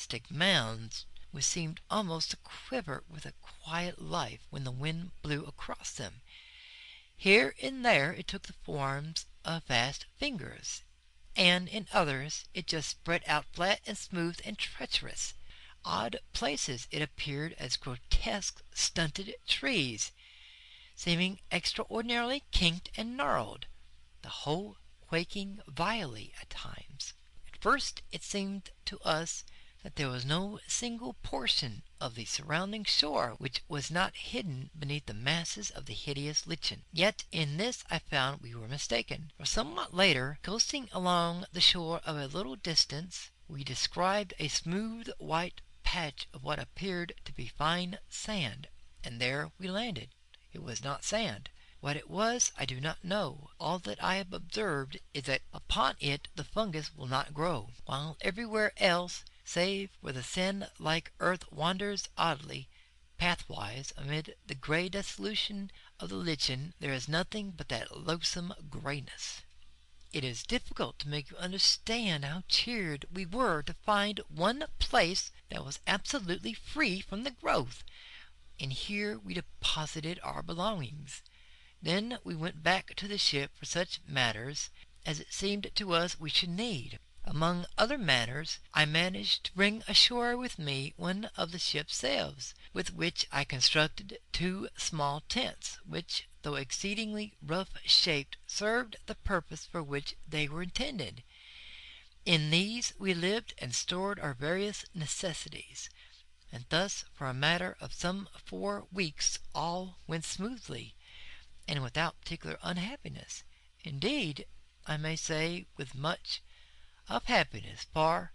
majestic mounds which seemed almost to quiver with a quiet life when the wind blew across them. Here and there it took the forms of vast fingers, and in others it just spread out flat and smooth and treacherous. Odd places it appeared as grotesque stunted trees, seeming extraordinarily kinked and gnarled, the whole quaking vilely at times. At first it seemed to us that there was no single portion of the surrounding shore which was not hidden beneath the masses of the hideous lichen. Yet in this I found we were mistaken, for somewhat later, coasting along the shore of a little distance, we descried a smooth white patch of what appeared to be fine sand, and there we landed. It was not sand. What it was I do not know. All that I have observed is that upon it the fungus will not grow, while everywhere else, save where the sand-like earth wanders oddly, pathwise, amid the grey dissolution of the lichen, there is nothing but that loathsome greyness. It is difficult to make you understand how cheered we were to find one place that was absolutely free from the growth, and here we deposited our belongings. Then we went back to the ship for such matters as it seemed to us we should need. Among other matters, I managed to bring ashore with me one of the ship's sails, with which I constructed 2 small tents, which, though exceedingly rough-shaped, served the purpose for which they were intended. In these we lived and stored our various necessities, and thus for a matter of some 4 weeks all went smoothly, and without particular unhappiness. Indeed, I may say with much of happiness, for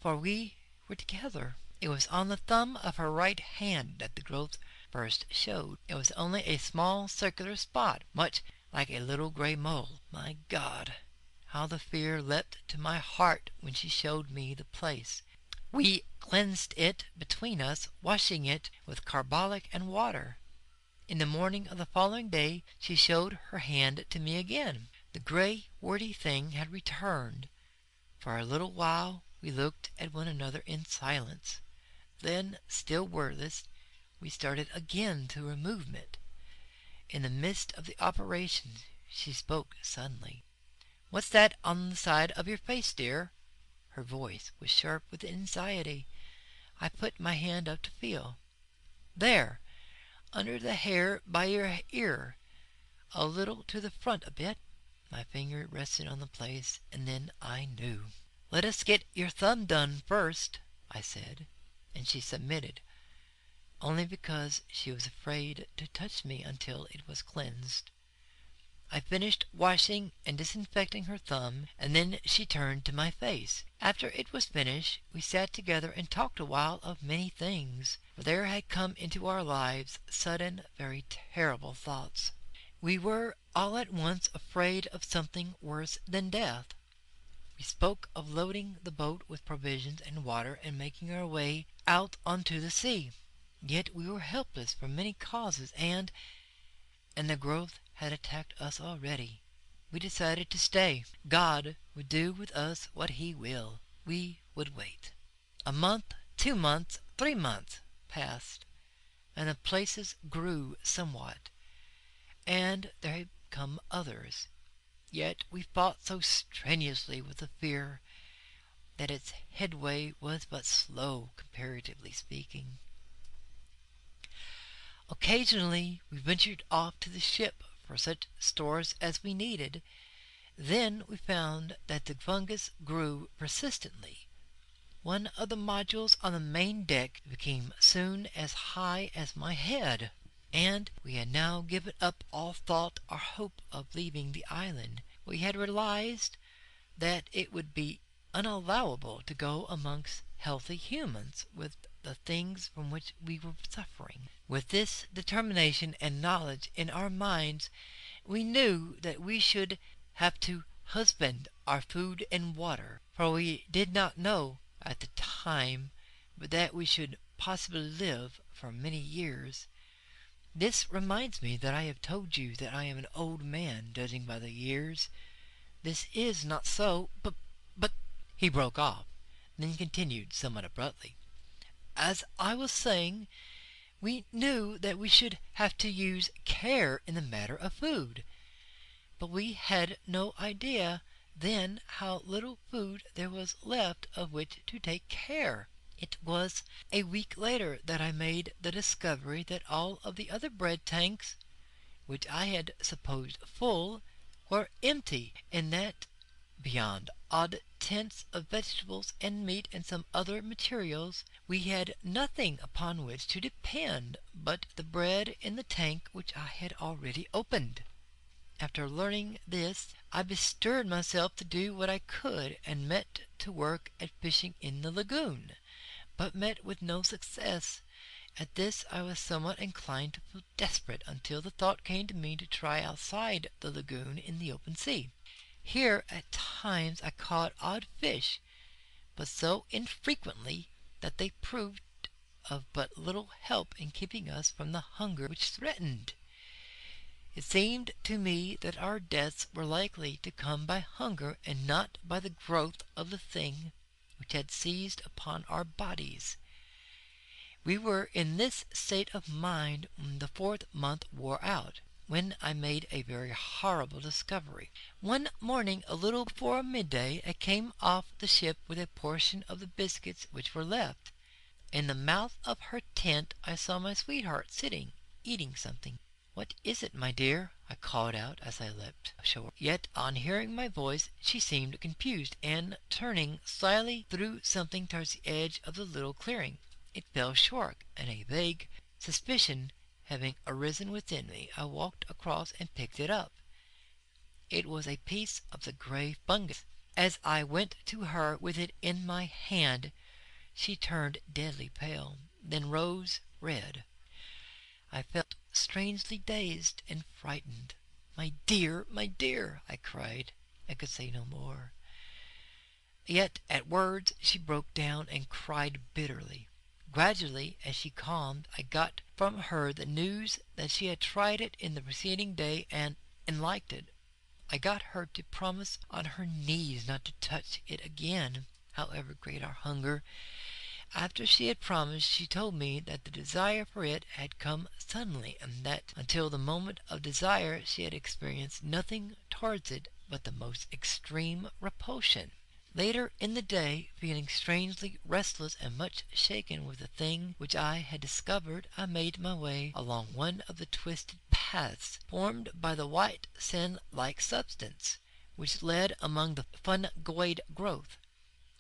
we were together. It was on the thumb of her right hand that the growth first showed. It was only a small circular spot, much like a little grey mole. My God, how the fear leapt to my heart when she showed me the place. We cleansed it between us, washing it with carbolic and water. In the morning of the following day she showed her hand to me again. The grey, warty thing had returned. For a little while we looked at one another in silence. Then, still wordless, we started again to remove it. In the midst of the operation she spoke suddenly. "What's that on the side of your face, dear?" Her voice was sharp with anxiety. I put my hand up to feel. "There, under the hair by your ear, a little to the front a bit." My finger rested on the place, and then I knew. "Let us get your thumb done first," I said, and she submitted, only because she was afraid to touch me until it was cleansed. I finished washing and disinfecting her thumb, and then she turned to my face. After it was finished, we sat together and talked a while of many things, for there had come into our lives sudden, very terrible thoughts. We were all at once afraid of something worse than death. We spoke of loading the boat with provisions and water and making our way out onto the sea. Yet we were helpless from many causes, and the growth had attacked us already. We decided to stay. God would do with us what He will. We would wait. A month, 2 months, 3 months passed, and the places grew somewhat, and there had come others. Yet we fought so strenuously with the fear that its headway was but slow, comparatively speaking. Occasionally we ventured off to the ship for such stores as we needed. Then we found that the fungus grew persistently. One of the modules on the main deck became soon as high as my head, and we had now given up all thought or hope of leaving the island. We had realized that it would be unallowable to go amongst healthy humans with the things from which we were suffering. With this determination and knowledge in our minds, we knew that we should have to husband our food and water, for we did not know at the time but that we should possibly live for many years. This reminds me that I have told you that I am an old man, judging by the years. This is not so, but He broke off. then continued somewhat abruptly. "As I was saying, we knew that we should have to use care in the matter of food, but we had no idea then how little food there was left of which to take care. It was a week later that I made the discovery that all of the other bread tanks, which I had supposed full, were empty, and that, beyond odd tints of vegetables and meat and some other materials, we had nothing upon which to depend but the bread in the tank which I had already opened. After learning this, I bestirred myself to do what I could, and met to work at fishing in the lagoon, but met with no success. At this I was somewhat inclined to feel desperate, until the thought came to me to try outside the lagoon in the open sea. Here at times I caught odd fish, but so infrequently that they proved of but little help in keeping us from the hunger which threatened. It seemed to me that our deaths were likely to come by hunger and not by the growth of the thing which had seized upon our bodies. We were in this state of mind when the 4th month wore out, when I made a very horrible discovery. One morning, a little before midday, I came off the ship with a portion of the biscuits which were left. In the mouth of her tent I saw my sweetheart sitting, eating something. "What is it, my dear?" I called out as I leapt ashore. Yet on hearing my voice she seemed confused, and turning slyly threw something towards the edge of the little clearing. It fell short, and a vague suspicion having arisen within me, I walked across and picked it up. It was a piece of the grey fungus. As I went to her with it in my hand, she turned deadly pale, then rose red. I felt strangely dazed and frightened. "My dear, my dear!" I cried. I could say no more. Yet at words she broke down and cried bitterly. Gradually, as she calmed, I got from her the news that she had tried it in the preceding day and liked it. I got her to promise on her knees not to touch it again, however great our hunger. After she had promised, she told me that the desire for it had come suddenly, and that until the moment of desire she had experienced nothing towards it but the most extreme repulsion. Later in the day, feeling strangely restless and much shaken with the thing which I had discovered, I made my way along one of the twisted paths formed by the white sand-like substance which led among the fungoid growth.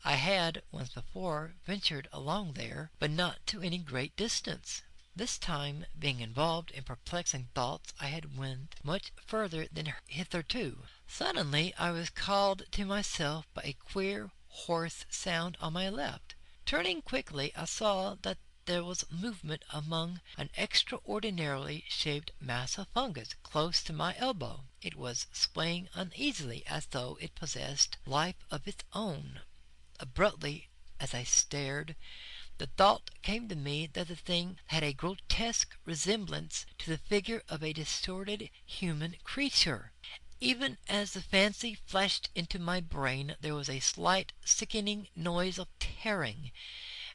I had once before ventured along there, but not to any great distance. This time, being involved in perplexing thoughts, I had went much further than hitherto. Suddenly I was called to myself by a queer, hoarse sound on my left. Turning quickly, I saw that there was movement among an extraordinarily shaped mass of fungus close to my elbow. It was swaying uneasily as though it possessed life of its own. Abruptly, as I stared, the thought came to me that the thing had a grotesque resemblance to the figure of a distorted human creature. Even as the fancy flashed into my brain, there was a slight sickening noise of tearing,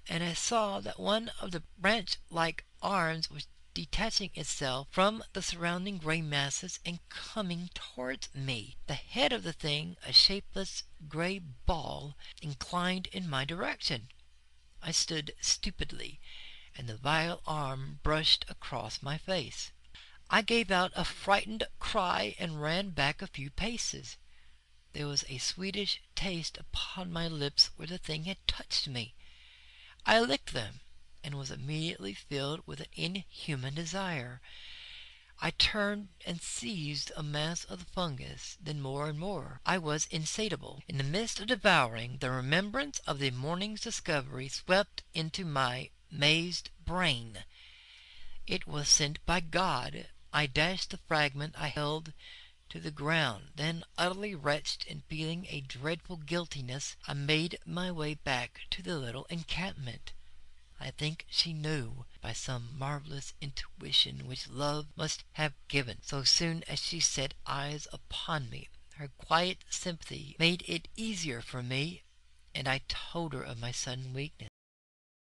and I saw that one of the branch-like arms was detaching itself from the surrounding grey masses and coming towards me. The head of the thing, a shapeless grey ball, inclined in my direction. I stood stupidly, and the vile arm brushed across my face. I gave out a frightened cry and ran back a few paces. There was a sweetish taste upon my lips where the thing had touched me. I licked them, and was immediately filled with an inhuman desire. I turned and seized a mass of the fungus, then more and more. I was insatiable. In the midst of devouring, the remembrance of the morning's discovery swept into my mazed brain. It was sent by God. I dashed the fragment I held to the ground. Then, utterly wretched and feeling a dreadful guiltiness, I made my way back to the little encampment. I think she knew, by some marvellous intuition which love must have given, so soon as she set eyes upon me. Her quiet sympathy made it easier for me, and I told her of my sudden weakness.